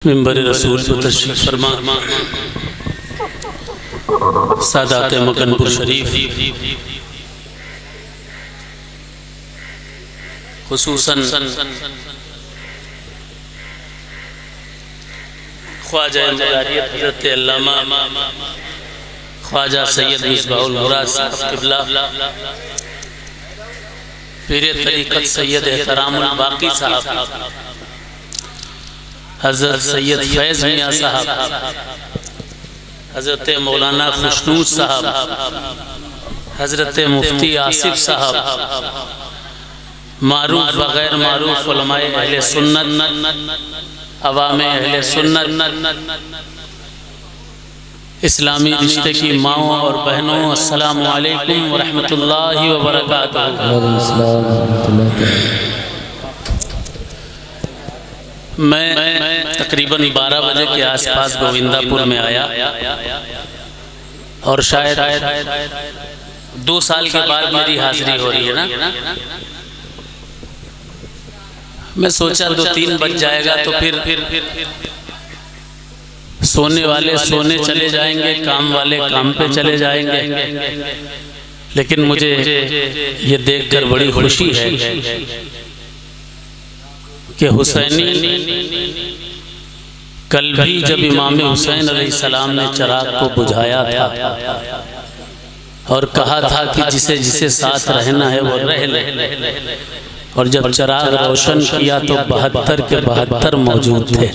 मिंबर रसूल को तशरीफ फरमा सादात मकनपुर शरीफ खुसूसन ख्वाजा हज़रत अल्लामा ख्वाजा सैयद मिसबाहुल मुराद साहब क़िबला पीर तरीक़त सैयद एहतरामुल बाक़ी साहब हज़रत सैयद फैज़ मियाँ साहब, हज़रत मौलाना खुशनूद साहब, हज़रत मुफ्ती आसिफ साहब, मारूफ व गैर मारूफ उलमाए अहले सुन्नत, अवामे अहले सुन्नत, इस्लामी रिश्ते की माओं और बहनों, अस्सलामु अलैकुम व रहमतुल्लाहि व बरकातुहू। मैं तकरीबन 12 बजे के आसपास गोविंदापुर में आया और शायद 2 साल के बाद मेरी हाजिरी हो रही है ना। मैं सोचा 2-3 बज जाएगा तो फिर सोने वाले सोने चले जाएंगे, काम वाले काम पे चले जाएंगे। लेकिन मुझे ये देखकर बड़ी खुशी है कि हुसैनी कल भी जब इमाम हुसैन अलैहिस्सलाम ने चिराग को बुझाया था और कहा था कि जिसे जिसे साथ रहना है वो रह ले, और जब चिराग रोशन किया तो 72 के 72 मौजूद थे।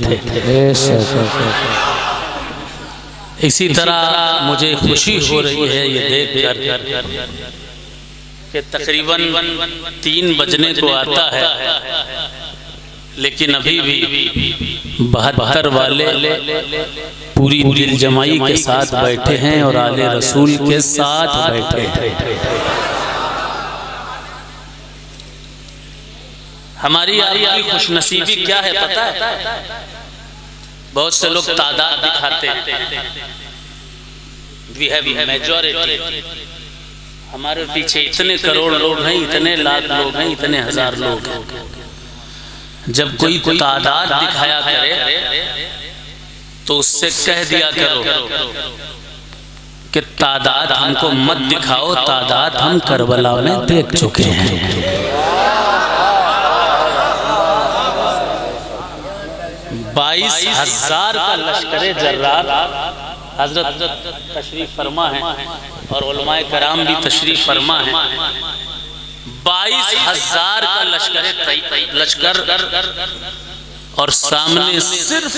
इसी तरह मुझे खुशी हो रही है ये देखकर कि तकरीबन 3 बजने को आता है, लेकिन अभी भी 72 वाले पूरी दिल जमाई के साथ बैठे हैं और आले रसूल के साथ बैठे हैं। हमारी आपकी खुशनसीबी क्या है पता है? बहुत से लोग तादाद दिखाते हैं, वी हैव मेजॉरिटी, हमारे पीछे इतने करोड़ लोग हैं, इतने लाख लोग हैं, इतने हजार लोग हैं। जब कोई तादाद दिखाया करे तो उससे कह दिया करो कि तादाद हमको मत दिखाओ, तादाद हम करबला में देख चुके हैं। 22,000 का लश्करे जर्रार हजरत तशरीफ फरमा है और उलमाए कराम भी तशरीफ फरमा है। 22,000 का लश्कर और सामने सिर्फ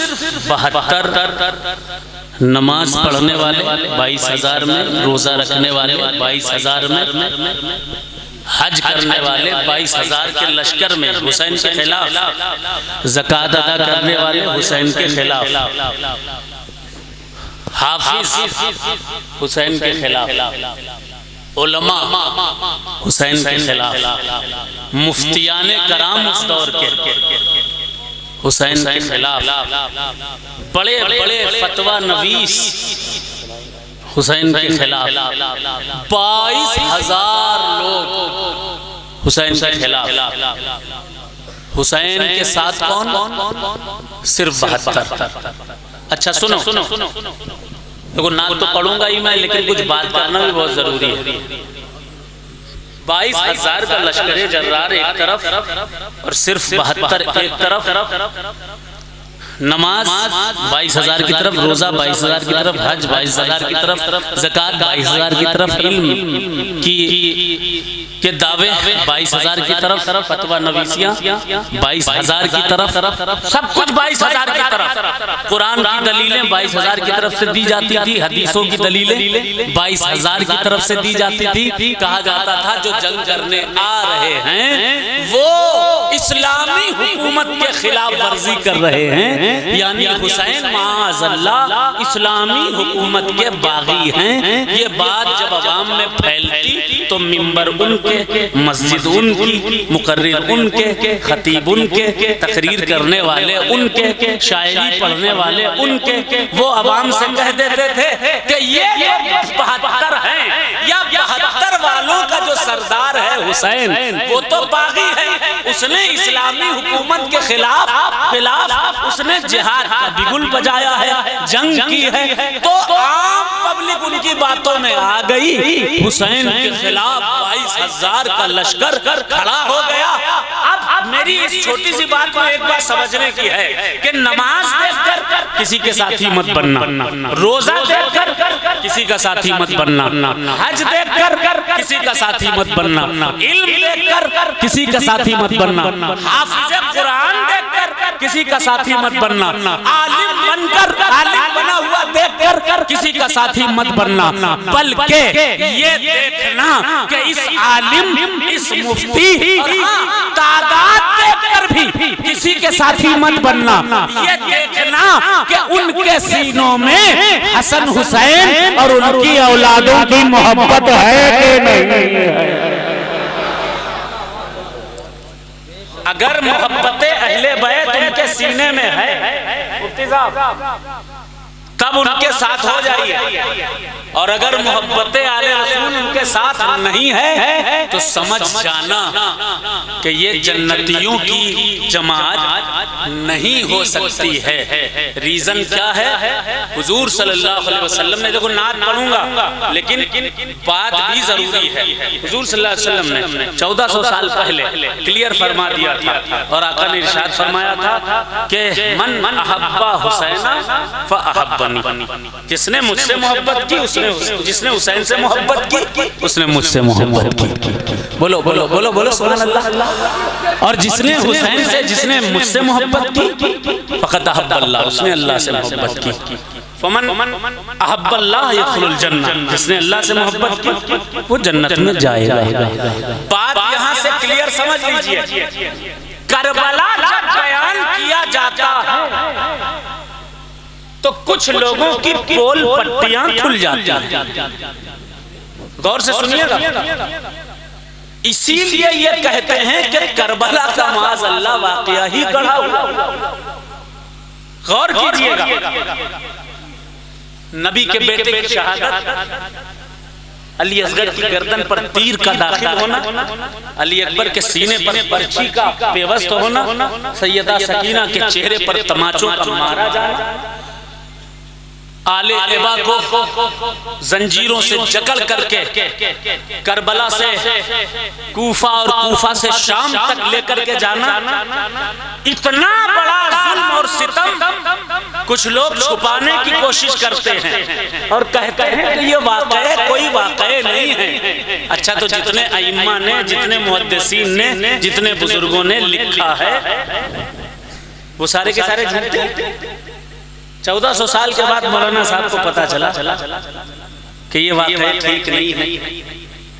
72 नमाज पढ़ने वाले 22,000 में, रोजा रखने वाले 22,000 में, हज करने वाले 22,000 के लश्कर में हुसैन के खिलाफ, ज़कात अदा करने वाले हुसैन के खिलाफ, हाफिज हुसैन के खिलाफ, उलमा हुसैन के खिलाफ, मुफ्तियाने कराम उस दौर के हुसैन के खिलाफ, बड़े बड़े फतवा नवीस हुसैन के खिलाफ, 22,000 लोग हुसैन के खिलाफ। हुसैन के साथ कौन? सिर्फ 72। अच्छा सुनो, देखो नाम तो पढ़ूंगा ही मैं, लेकिन कुछ बात करना भी बहुत जरूरी है। 22,000 का लश्करे जर्रार एक तरफ और सिर्फ 72 एक तरफ, नमाज 22,000 की तरफ, रोजा 22,000 की तरफ, हज 22,000 की तरफ, ज़कात 22,000 की तरफ, इल्म के दावे 22,000 की तरफ, फतवा नवीसियाँ 22,000 की तरफ, सब कुछ 22,000 की तरफ। कुरान की दलीलें 22,000 की तरफ से दी जाती थी, हदीसों की दलीलें 22,000 की तरफ से दी जाती थी। कहा जाता था जो जंग करने आ रहे हैं वो इस्लामी हुकूमत के खिलाफ वर्जी कर रहे हैं, यानी हुसैन माअज़ल्लाह इस्लामी हुकूमत के बागी हैं। ये बात जब अवाम में फैलती तो मिंबर उनके, मस्जिद उनकी, मुकर्रिर उनके, खतीब उनके, तकरीर करने वाले उनके, शायरी पढ़ने वाले उनके वो अवाम से कह देते थे कि ये 72 हैं या 72 वालों का जो सरदार है हुसैन वो तो बागी है, उसने इस्लामी हुकूमत के खिलाफ उसने जिहाद का बिगुल बजाया है, जंग की है। तो आम पब्लिक उनकी बातों में आ गई, हुसैन के खिलाफ 22,000 का लश्कर खड़ा हो गया। अब मेरी इस छोटी सी बात को एक बात समझने की है कि नमाज देखकर किसी के साथी मत बनना, रोजा देखकर किसी का साथी मत बनना, हज देखकर किसी का साथी मत बनना, इल्म देखकर किसी का साथी मत बनना, हाफिज़ कुरान देखकर किसी का साथी मत बनना, आलिम बनकर आलिम बना हुआ देखकर किसी का साथी मत बनना, बल्कि ये देखना कि इस आलिम इस मुफ्ती तादाद देखकर भी किसी के साथी मत बनना, ये देखना कि उनके सीनों में हसन हुसैन और उनकी औलादों की मोहब्बत है कि नहीं है। अगर मोहब्बतें अहले बैत उनके सीने में है मुफ्ती साहब तब उनके साथ हो जाइए, और अगर मोहब्बतें आले रसूल उनके साथ नहीं है तो समझ जाना कि ये जन्नतियों की जमात नहीं हो सकती है। रीजन क्या है? हुजूर सल्लल्लाहु अलैहि वसल्लम ने, देखो नात पढ़ूंगा लेकिन बात भी जरूरी है, हुजूर सल्लल्लाहु अलैहि वसल्लम ने 1400 साल पहले क्लियर फरमा दिया था और आका ने इरशाद फरमाया था कि मन अहब्बा हुसैना फअहब्बनी, जिसने मुझसे मोहब्बत की उसने, जिसने हुसैन से मोहब्बत की उसने मुझसे मोहब्बत की। बोलो बोलो बोलो बोलो सुभान अल्लाह। और जिसने हुसैन से, जिसने मुझसे मोहब्बत की फ़क़त अहब्बल्लाह, उसने अल्लाह से मोहब्बत की। फमन अहब्बल्लाह यदखुलुल जन्नह, जिसने अल्लाह से मोहब्बत की वो जन्नत में जाएगा। बात यहाँ से क्लियर समझ लीजिए, करबला जब बयान किया जाता है तो कुछ लोगों की पोल पट्टियां खुल जाती हैं। गौर से सुनिएगा, इसीलिए ये कहते हैं कि करबला का माज़अल्लाह वाक़या ही गढ़ा हुआ। गौर कीजिएगा, नबी के बेटे की शहादत, अली असगर की गर्दन पर तीर का दाखिल होना, अली अकबर के सीने पर बर्छी का पेवस्त होना, सैयदा सकीना के चेहरे पर तमाचों का मारा जाना, आले एबा को जंजीरों से जकड़ करके करबला से कूफा और कूफा से शाम तक लेकर के जाना, इतना बड़ा जुल्म और सितम कुछ लोग छुपाने की कोशिश करते हैं और कहते हैं कि ये वाक़या कोई वाक़या नहीं है। अच्छा, तो जितने अइम्मा ने, जितने मुहद्दिसीन ने, जितने बुजुर्गों ने लिखा है वो सारे के सारे झूठे। 1400 साल के बाद मौलाना साहब को पता चला कि ये वाक़या ठीक नहीं है।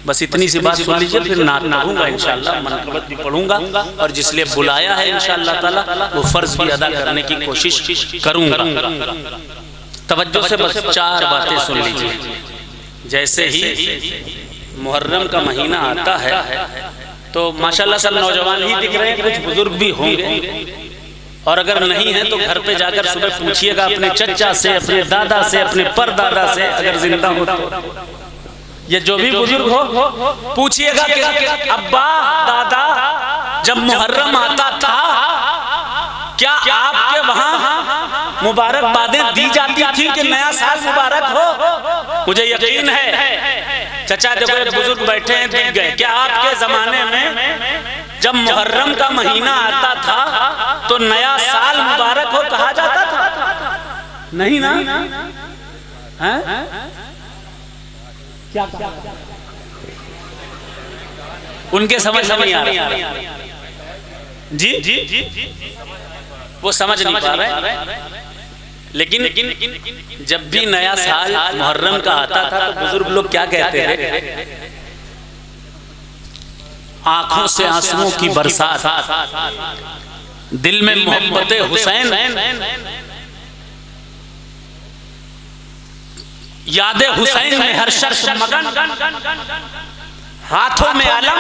बस इतनी सी बात सुन लीजिए, फिर नात पढ़ूंगा इंशाअल्लाह, मनक़बत भी पढ़ूंगा और जिसलिए बुलाया है इंशाअल्लाह ताला वो फ़र्ज भी अदा करने की कोशिश करूंगा। तवज्जो से बस 4 बातें सुन लीजिए। जैसे ही मुहर्रम का महीना आता है तो माशाअल्लाह सब नौजवान ही दिख रहे हैं, कुछ बुजुर्ग भी होंगे, और अगर नहीं है तो घर पे जाकर सुबह पूछिएगा अपने चचा से, अपने दादा से, अपने परदादा से, अगर जिंदा हो तो, ये जो भी बुजुर्ग हो पूछिएगा कि अब्बा दादा जब मुहर्रम आता था क्या आपके वहाँ मुबारकबादें दी जाती थी कि नया साल मुबारक हो? मुझे यकीन है चचा देखो बुजुर्ग बैठे हैं दिख गए, क्या आपके जमाने में जब मुहर्रम का महीना आता था तो नया साल मुबारक हो कहा जाता था? नहीं ना? हैं? क्या उनके समझ नहीं आ रहा जी, वो समझ नहीं पा रहे। लेकिन जब भी नया साल मुहर्रम का आता था तो बुजुर्ग लोग क्या कहते हैं? आंखों से आंसुओं की बरसात, दिल में मोहब्बते हुसैन, यादे हुसैन में हर शख्स मगन, हाथों में अलम,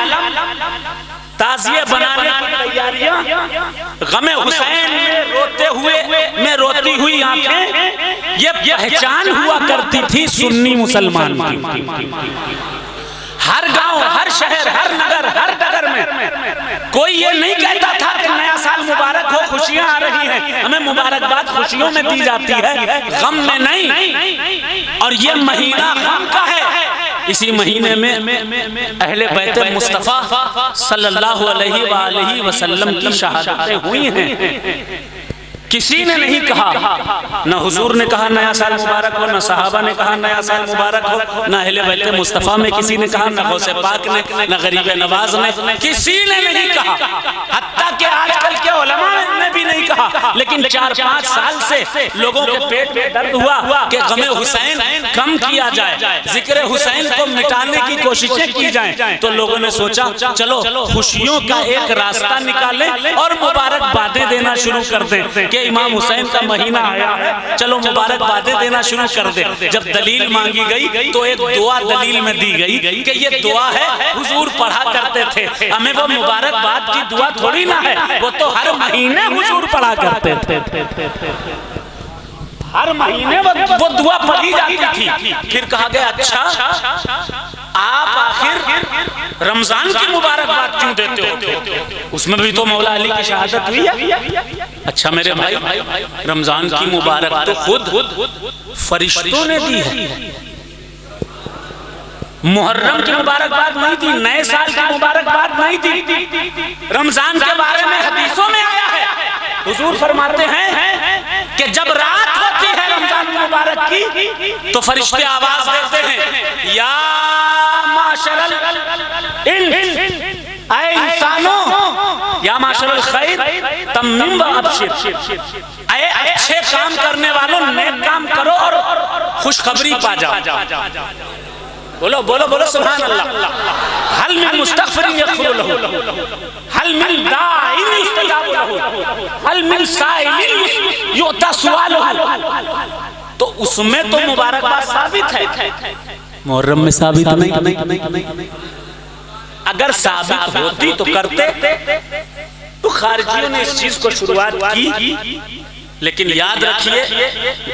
ताज़िए बनाने की तैयारियां, गमे हुसैन में रोते हुए में रोती हुई आंखें, ये पहचान हुआ करती थी सुन्नी मुसलमान की। हर गांव, हर शहर, हर नगर, हर डगर में कोई ये नहीं कहता था कि नया साल मुबारक हो, खुशियां आ रही हैं, हमें मुबारकबाद खुशियों में दी जाती है, गम में नहीं। और ये महीना गम का है। इसी महीने में अहले बैत मुस्तफा सल्लल्लाहु अलैहि वसल्लम की शहादतें हुई हैं। किसी ने नहीं कहा, न हुजूर ने कहा नया साल मुबारक हो, न सहाबा ने कहा नया साल मुबारक हो, न अहले बैत मुस्तफा में किसी ने कहा, न गौसे पाक ने, न गरीब नवाज ने, किसी ने नहीं कहा। हत्ता कि आजकल के उलमा ने भी नहीं कहा। लेकिन 4-5 साल से लोगों के पेट में दर्द हुआ कि गमे हुसैन कम किया जाए, जिक्र हुसैन को मिटाने की कोशिशें की जाएं, तो लोगों ने सोचा चलो खुशियों का एक रास्ता निकालें और मुबारकबादें देना शुरू कर दें कि इमाम हुसैन का महीना आया है, चलो मुबारकबादें देना शुरू कर दे। जब दलील मांगी गई तो एक दुआ दलील में दी गई कि ये दुआ है, हुजूर पढ़ा करते थे, हमें वो मुबारकबाद की दुआ थोड़ी ना है, वो तो हर महीने हुजूर पढ़ा करते थे, हर महीने वो दुआ पढ़ी जाती थी। फिर कहा गया अच्छा आप आखिर रमजान की मुबारकबाद क्यों देते हो, उसमें भी तो मौला अली की शहादत हुई है। अच्छा मेरे भाई, रमजान की मुबारक तो खुद फरिश्तों ने दी है, मुहर्रम की मुबारकबाद नहीं दी, नए साल की मुबारकबाद नहीं दी। रमजान के बारे में हदीसों में आया है, हुजूर फरमाते हैं कि जब रात होती है रमजान मुबारक की तो फरिश्ते आवाज देते हैं या माशरल ऐ इंसानों, या माशरल खैर तम्मिम व अबशिर, ऐ अच्छे काम करने वालों नेक काम करो और खुशखबरी पा जाओ। बोलो बोलो बोलो सुभान अल्लाह। हल मिन मुस्तगफिरिन यगफिर लहू, हल मिन दाइन युस्तजाब लहू, हल मिन साइलिन युता सुआलहू। तो उसमें तो मुबारकबाद साबित है, मुहर्रम में साबित नहीं। अगर साबित होती तो करते, तो खारिजियों ने इस चीज को शुरुआत की। लेकिन याद रखिए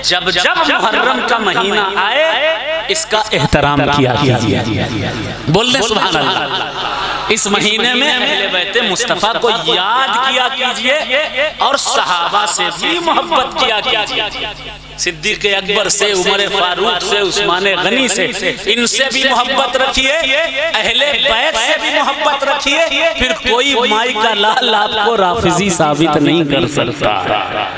जब जब मुहर्रम का महीना आए इसका एहतराम किया कीजिए। बोल दे सुभान अल्लाह। इस महीने में अहले बैत मुस्तफा को याद किया कीजिए और सहाबा से भी मोहब्बत किया कीजिए। सिद्दीक़ अकबर से, उमर फारूक से, उस्मान गनी से, इनसे भी मोहब्बत रखिए, अहले बैत से भी मोहब्बत रखिए। फिर कोई माई का लाल आपको राफिजी साबित नहीं कर सकता।